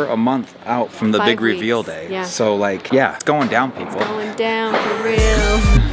over a month out from the big reveal day. Yeah. So like, yeah, it's going down, people. It's going down for real.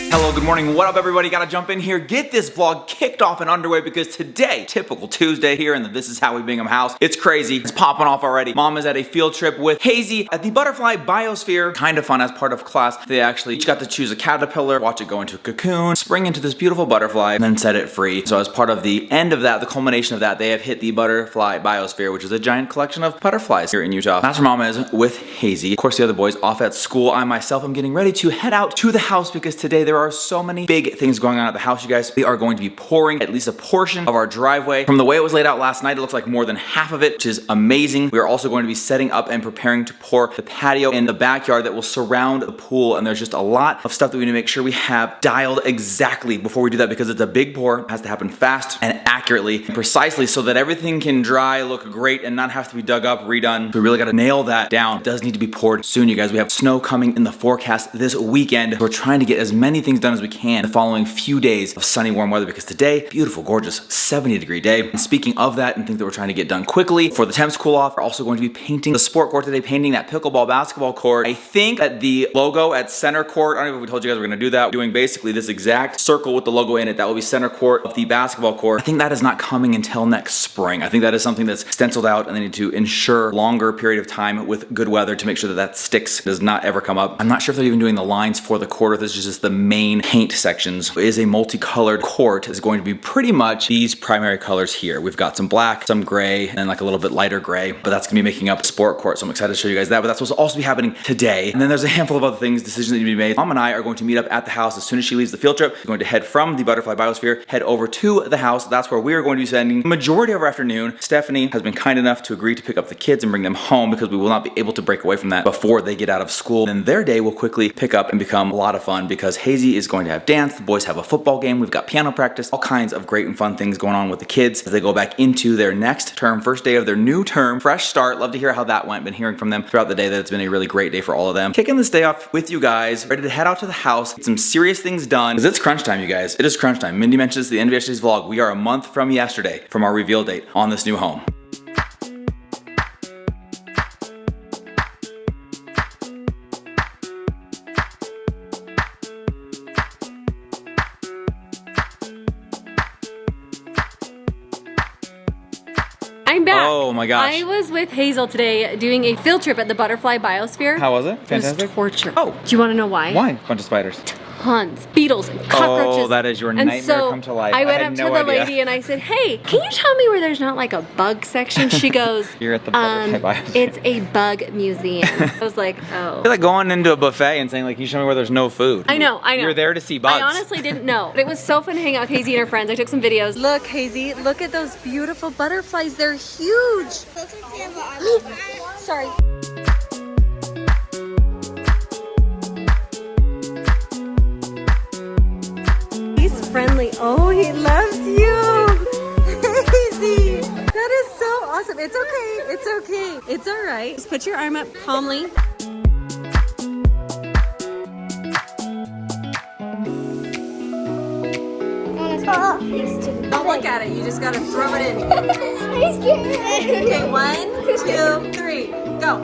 Hello, good morning, what up everybody? Gotta jump in here, get this vlog kicked off and underway because today, typical Tuesday here in the This Is How We Bingham house. It's crazy, it's popping off already. Mom is at a field trip with Hazy at the butterfly biosphere. Kind of fun as part of class. They actually each got to choose a caterpillar, watch it go into a cocoon, spring into this beautiful butterfly, and then set it free. So as part of the end of that, the culmination of that, they have hit the butterfly biosphere, which is a giant collection of butterflies here in Utah. That's where Mom is with Hazy. Of course, the other boys off at school. I myself am getting ready to head out to the house because today there are so many big things going on at the house, you guys. We are going to be pouring at least a portion of our driveway. From the way it was laid out last night, it looks like more than half of it, which is amazing. We are also going to be setting up and preparing to pour the patio in the backyard that will surround the pool, and there's just a lot of stuff that we need to make sure we have dialed exactly before we do that because it's a big pour. It has to happen fast and accurately and precisely so that everything can dry, look great, and not have to be dug up, redone. We really got to nail that down. It does need to be poured soon, you guys. We have snow coming in the forecast this weekend. We're trying to get as many things done as we can the following few days of sunny, warm weather because today, beautiful, gorgeous, 70-degree day. And speaking of that and things that we're trying to get done quickly, for the temps cool off, we're also going to be painting the sport court today, painting that pickleball basketball court. I think that the logo at center court, I don't know if we told you guys we're gonna do that. We're doing basically this exact circle with the logo in it. That will be center court of the basketball court. I think that is not coming until next spring. I think that is something that's stenciled out and they need to ensure longer period of time with good weather to make sure that that sticks, does not ever come up. I'm not sure if they're even doing the lines for the court or this is just the main paint sections. It is a multicolored court. It's going to be pretty much these primary colors here. We've got some black, some gray, and like a little bit lighter gray, but that's gonna be making up sport court. So I'm excited to show you guys that, but that's what's also be happening today. And then there's a handful of other things, decisions that need to be made. Mom and I are going to meet up at the house as soon as she leaves the field trip. We're going to head from the butterfly biosphere, head over to the house. That's where we are going to be spending the majority of our afternoon. Stephanie has been kind enough to agree to pick up the kids and bring them home because we will not be able to break away from that before they get out of school. And their day will quickly pick up and become a lot of fun because Hazy is going to have dance. The boys have a football game. We've got piano practice, all kinds of great and fun things going on with the kids as they go back into their next term, first day of their new term, fresh start. Love to hear how that went. Been hearing from them throughout the day that it's been a really great day for all of them. Kicking this day off with you guys, ready to head out to the house, get some serious things done because it's crunch time, you guys. It is crunch time. Mindy mentioned this at the end of yesterday's vlog. We are a month from yesterday from our reveal date on this new home. I'm back. Oh my gosh. I was with Hazel today doing a field trip at the butterfly biosphere. How was it? Fantastic? It was torture. Oh. Do you want to know why? Why? Bunch of spiders. Tons. Beetles and cockroaches. Oh, that is your nightmare come to life. I went had up no to the idea. lady and I said, hey, can you tell me where there's not like a bug section? She goes, You're at the butterfly biosphere. it's a bug museum. I was like, oh. You're like going into a buffet and saying like, you show me where there's no food. I know. You're there to see bugs. I honestly didn't know. But it was so fun to hang out with Hazy and her friends. I took some videos. Look, Hazy, look at those beautiful butterflies. They're huge. Sorry. He's friendly. Oh, he loves you. Hazy. That is so awesome. It's okay. It's okay. It's all right. Just put your arm up calmly. Don't look at it. You just gotta throw it in. Okay, 1, 2, 3, go.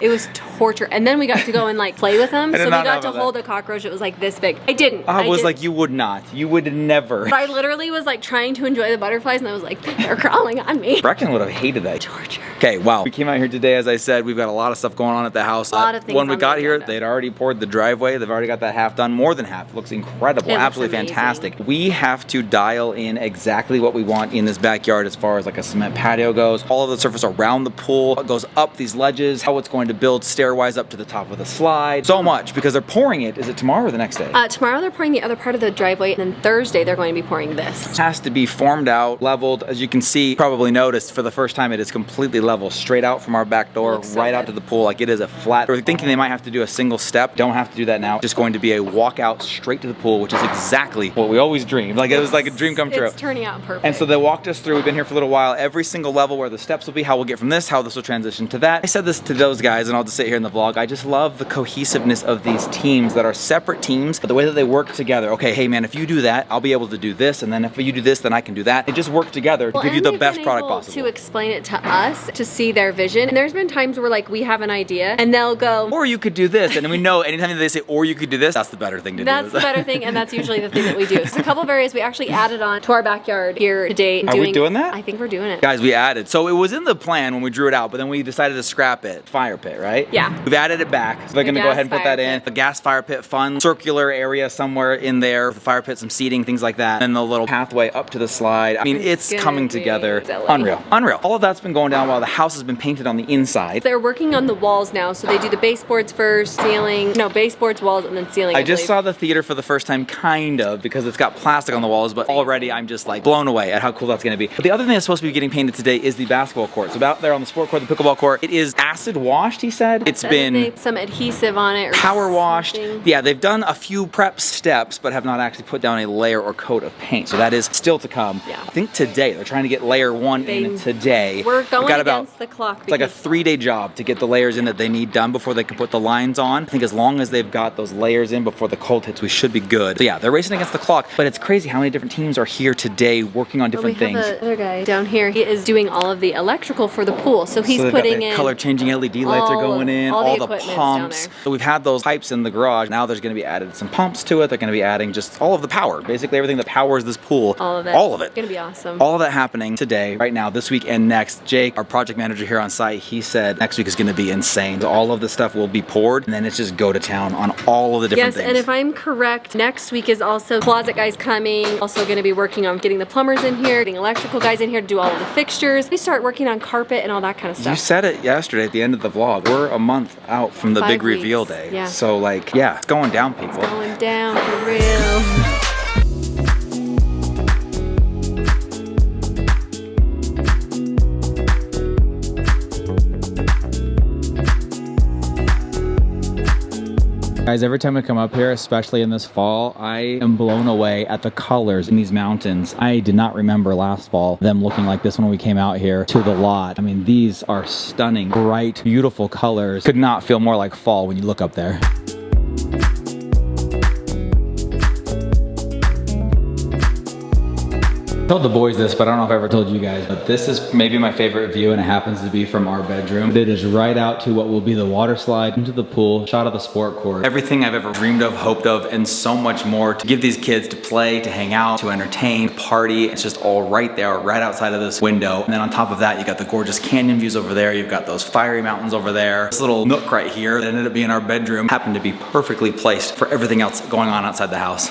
It was torture. And then we got to go and like play with them. So we got to hold a cockroach. It was like this big. I didn't. I was like, you would not. You would never. But I literally was like trying to enjoy the butterflies and I was like, they're crawling on me. Bracken would have hated that. Torture. Okay, wow. We came out here today, as I said, we've got a lot of stuff going on at the house. A lot of things When we on got the here, agenda. they'd already poured the driveway. They've already got that half done, more than half. It looks incredible, It looks absolutely amazing. fantastic. We have to dial in exactly what we want in this backyard as far as like a cement patio goes. All of the surface around the pool, what goes up these ledges, how it's going to build stairwise up to the top of the slide. So much, because they're pouring it. Is it tomorrow or the next day? Tomorrow they're pouring the other part of the driveway, and then Thursday they're going to be pouring this. It has to be formed out, leveled. As you can see, probably noticed for the first time, it is completely level, straight out from our back door, Looks so right out good. to the pool. Like it is a flat. We're thinking they might have to do a single step. Don't have to do that now. Just going to be a walkout straight to the pool, which is exactly what we always dreamed. Like it was like a dream come true. It's turning out perfect. And so they walked us through. We've been here for a little while. Every single level where the steps will be, how we'll get from this, how this will transition to that. I said this to those guys, and I'll just sit here in the vlog. I just love the cohesiveness of these teams that are separate teams, but the way that they work together. Okay, hey man, if you do that, I'll be able to do this, and then if you do this, then I can do that. They just work together to give you the best product possible. To explain it to us, to see their vision. And there's been times where like we have an idea and they'll go, or you could do this, and then we know anytime they say, or you could do this, that's the better thing to do. That's the better thing, and that's usually the thing that we do. So a couple of areas we actually added on to our backyard here today. Are we doing that? I think we're doing it. Guys, we added. So it was in the plan when we drew it out, but then we decided to scrap it. Fire pit, right? Yeah. We've added it back. So they're gonna go ahead and put that in. The gas fire pit, fun circular area somewhere in there. The fire pit, some seating, things like that. And the little pathway up to the slide. I mean, it's coming together. Unreal. Unreal. All of that's been going down while the house has been painted on the inside. They're working on the walls now, so they do the baseboards first, ceiling, no, baseboards, walls, and then ceiling. I just saw the theater for the first time, kind of, because it's got plastic on the walls, but already I'm just like blown away at how cool that's gonna be. But the other thing that's supposed to be getting painted today is the basketball court. So out there on the sport court, the pickleball court, it is acid washed, he said. It's been some adhesive on it. Or power washed. something. Yeah, they've done a few prep steps, but have not actually put down a layer or coat of paint. So that is still to come. Yeah. I think today, they're trying to get layer 1 in today. We're going We've got against the clock. It's like a 3-day job to get the layers in that they need done before they can put the lines on. I think as long as they've got those layers in before the cold hits, we should be good. So yeah, they're racing against the clock, but it's crazy how many different teams are here today working on different things. The other guy down here, he is doing all of the electrical for the pool. So he's putting in color changing LED lights are going in, all the equipment's pumps. down there. So we've had those pipes in the garage. Now there's going to be added some pumps to it. They're going to be adding just all of the power, basically everything that powers this pool. All of it. All of it. It's going to be awesome. All of that happening today, right now, this week and next. Jake, our project manager here on site, he said next week is going to be insane. So all of the stuff will be poured, and then it's just go to town on all of the different things. Yes, and if I'm correct, next week is also closet guys coming. Also going to be working on getting the plumbers in here, getting electrical guys in here to do all of the fixtures. We start working on carpet and all that kind of stuff. You said it yesterday at the end of the vlog. We're a month out from the 5 big weeks. reveal day. Yeah. So like, yeah, it's going down, people. It's going down for real. Guys, every time I come up here, especially in this fall, I am blown away at the colors in these mountains. I did not remember last fall them looking like this when we came out here to the lot. I mean, these are stunning, bright, beautiful colors. Could not feel more like fall when you look up there. I told the boys this, but I don't know if I ever told you guys, but this is maybe my favorite view, and it happens to be from our bedroom. It is right out to what will be the water slide into the pool, shot of the sport court. Everything I've ever dreamed of, hoped of, and so much more to give these kids to play, to hang out, to entertain, party. It's just all right there, right outside of this window. And then on top of that, you got the gorgeous canyon views over there. You've got those fiery mountains over there. This little nook right here that ended up being our bedroom happened to be perfectly placed for everything else going on outside the house.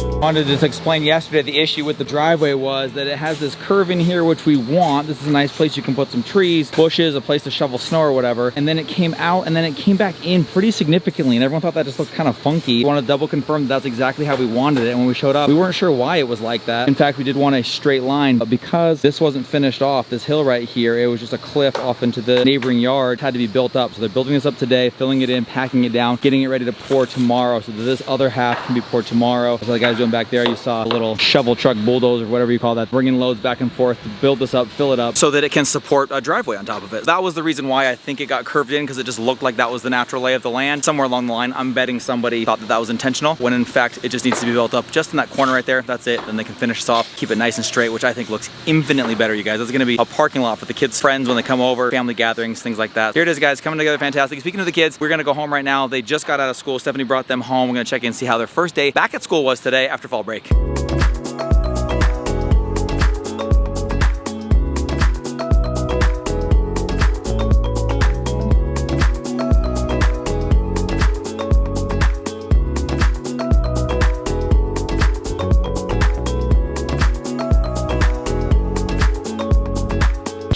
I wanted to just explain yesterday the issue with the driveway was that it has this curve in here which we want. This is a nice place you can put some trees, bushes, a place to shovel snow or whatever. And then it came out and then it came back in pretty significantly, and everyone thought that just looked kind of funky. We wanted to double confirm that that's exactly how we wanted it, and when we showed up we weren't sure why it was like that. In fact, we did want a straight line, but because this wasn't finished off, this hill right here, it was just a cliff off into the neighboring yard, had to be built up. So they're building this up today, filling it in, packing it down, getting it ready to pour tomorrow so that this other half can be poured tomorrow. So the guys doing back there, you saw a little shovel truck, bulldozer, whatever you call that, bringing loads back and forth to build this up, fill it up so that it can support a driveway on top of it. That was the reason why I think it got curved in, because it just looked like that was the natural lay of the land. Somewhere along the line, I'm betting somebody thought that that was intentional, when in fact it just needs to be built up just in that corner right there. That's it. Then they can finish this off, keep it nice and straight, which I think looks infinitely better, you guys. It's gonna be a parking lot for the kids' friends when they come over, family gatherings, things like that. Here it is, guys, coming together fantastic. Speaking of the kids, we're gonna go home right now. They just got out of school. Stephanie brought them home. We're gonna check in and see how their first day back at school was today after fall break.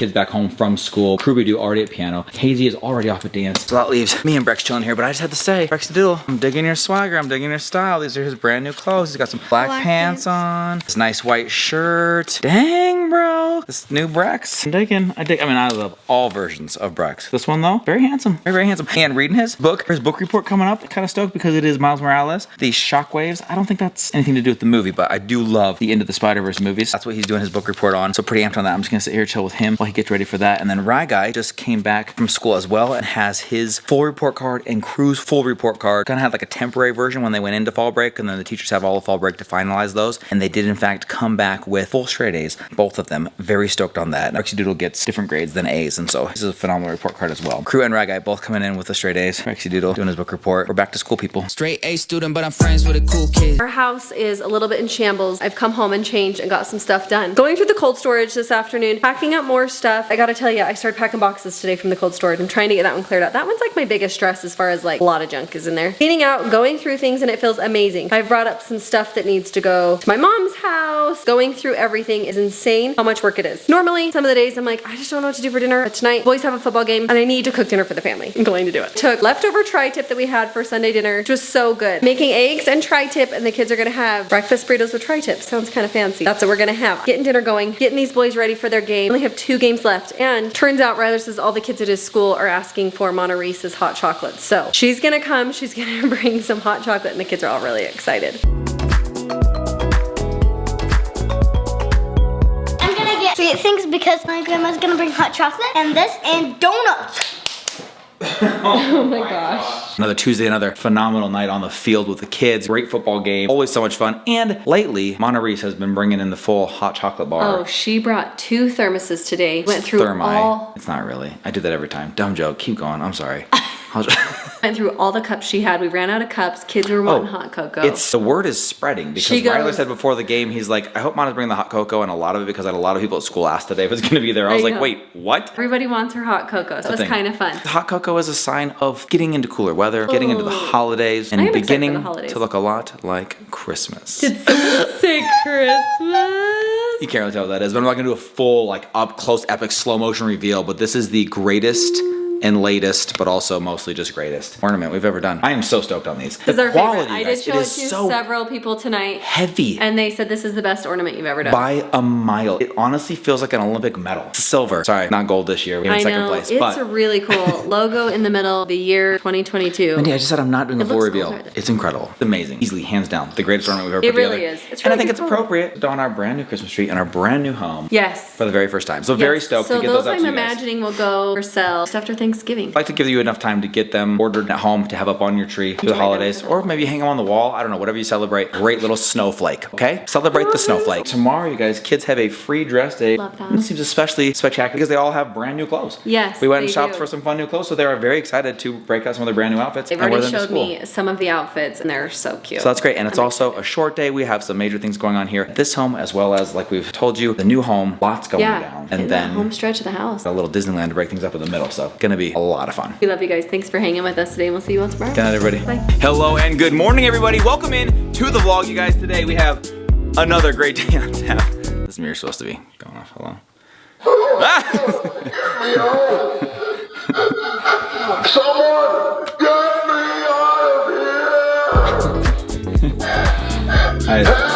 Kids back home from school. Ruby already at piano. Hazy is already off at dance. So that leaves me and Brex chilling here, but I just had to say, Brexy Doodle, I'm digging your swagger. I'm digging your style. These are his brand new clothes. He's got some black pants on. This nice white shirt. Dang, bro. This new Brex. I'm digging. I mean, I love all versions of Brex. This one, though, very handsome. Very, very handsome. And reading his book report coming up. Kind of stoked because it is Miles Morales. The shockwaves. I don't think that's anything to do with the movie, but I do love the Into the Spider-Verse movies. That's what he's doing his book report on. So pretty amped on that. I'm just gonna sit here chill with him while he gets ready for that. And then Rye Guy just came back from school as well and has his full report card and Crew's full report card. Kind of had like a temporary version when they went into fall break, and then the teachers have all of fall break to finalize those. And they did in fact come back with full straight A's, both of them. Very stoked on that. Rexy Doodle gets different grades than A's, and so this is a phenomenal report card as well. Crew and Rye Guy both coming in with the straight A's. Rexy Doodle doing his book report. We're back to school, people. Straight A student, but I'm friends with a cool kid. Our house is a little bit in shambles. I've come home and changed and got some stuff done. Going through the cold storage this afternoon, packing up more stuff. I gotta tell you, I started packing boxes today from the cold storage. I'm trying to get that one cleared out. That one's like my biggest stress as far as like a lot of junk is in there. Cleaning out, going through things, and it feels amazing. I've brought up some stuff that needs to go to my mom's house. Going through everything is insane how much work it is. Normally, some of the days I'm like, I just don't know what to do for dinner. But tonight, boys have a football game and I need to cook dinner for the family. I'm going to do it. Took leftover tri-tip that we had for Sunday dinner, which was so good. Making eggs and tri-tip, and the kids are gonna have breakfast burritos with tri-tip. Sounds kind of fancy. That's what we're gonna have. Getting dinner going, getting these boys ready for their game. We only have 2 games left. And turns out Ryler says all the kids at his school are asking for Mona Reese's hot chocolate. So she's gonna come, she's gonna bring some hot chocolate, and the kids are all really excited. I'm gonna get sweet things because my grandma's gonna bring hot chocolate and this and donuts. Oh my gosh. Another Tuesday, another phenomenal night on the field with the kids. Great football game. Always so much fun. And lately, Mona Reese has been bringing in the full hot chocolate bar. Oh, she brought 2 thermoses today. Went through all... It's not really. I do that every time. Dumb joke. Keep going. I'm sorry. Went through all the cups she had. We ran out of cups. Kids were wanting hot cocoa. The word is spreading because Ryler said before the game, he's like, I hope Mona's bringing the hot cocoa, and a lot of it because I had a lot of people at school asked today if it's going to be there. I was like, wait, what? Everybody wants her hot cocoa, so it's kind of fun. Hot cocoa is a sign of getting into cooler weather, getting into the holidays, and beginning to look a lot like Christmas. Did someone say Christmas? You can't really tell what that is, but I'm not going to do a full, like, up-close, epic, slow-motion reveal, but this is the greatest and latest, but also mostly just greatest ornament we've ever done. I am so stoked on these. This is our favorite. I did show it to several people tonight. Heavy. And they said this is the best ornament you've ever done. By a mile. It honestly feels like an Olympic medal. Silver. Sorry, not gold this year. We have second place. It's a really cool logo in the middle, the year 2022. Mindy, I just said I'm not doing a full reveal. It's incredible. It's amazing. Easily, hands down, the greatest ornament we've ever put together. It really is. It's and really I think it's appropriate to don our brand new Christmas tree in our brand new home. Yes. For the very first time. So very stoked to get those up to you guys. So those I'm imagining will go for sale just after Thanksgiving. I'd like to give you enough time to get them ordered at home to have up on your tree for the holidays, or maybe hang them on the wall. I don't know, whatever you celebrate. Great little snowflake, okay? Celebrate the snowflake. Tomorrow, you guys, kids have a free dress day. Love that. It seems especially spectacular because they all have brand new clothes. Yes, we went and shopped for some fun new clothes, so they are very excited to break out some of their brand new outfits. They've already showed me some of the outfits, and they're so cute. So that's great, and it's also a short day. We have some major things going on here at this home, as well as, like we've told you, the new home. Lots going down, and then home stretch of the house. A little Disneyland to break things up in the middle. So gonna be a lot of fun. We love you guys. Thanks for hanging with us today, and we'll see you all tomorrow. Good night, everybody. Bye. Hello and good morning, everybody. Welcome in to the vlog, you guys. Today we have another great day on tap. This mirror's supposed to be going off. Hello. Someone get me out of here!